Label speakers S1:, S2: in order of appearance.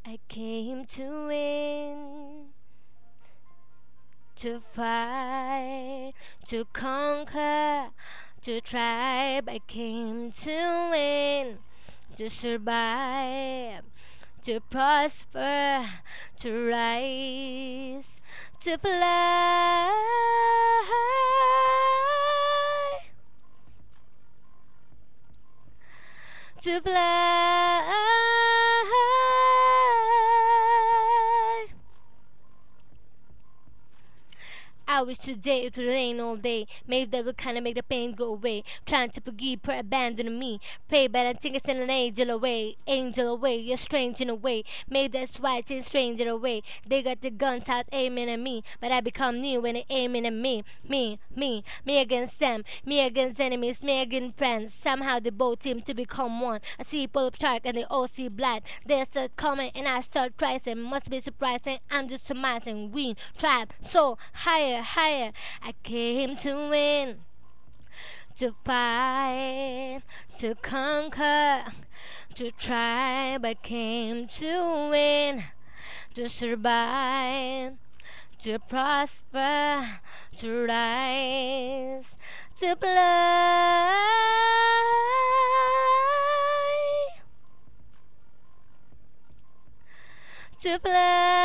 S1: I came to win, to fight, to conquer, to thrive. I came to win, to survive, to prosper, to rise, to fly, to fly. I wish today it would rain all day. Maybe that will kinda make the pain go away. Trying to forgive her abandoning me. Pray, but I think it's still an angel away. Angel away, you're strange in a way. Maybe that's why it's a stranger away. They got the guns out aiming at me. But I become new when they aiming at me. Me against them. Me against enemies. Me against friends. Somehow they both seem to become one. I see full of shark and they all see blood. They start coming and I start rising. Must be surprising. I'm just surmising. We tribe so higher, higher. I came to win, to fight, to conquer, to tribe. I came to win, to survive, to prosper, to rise, to fly, to fly.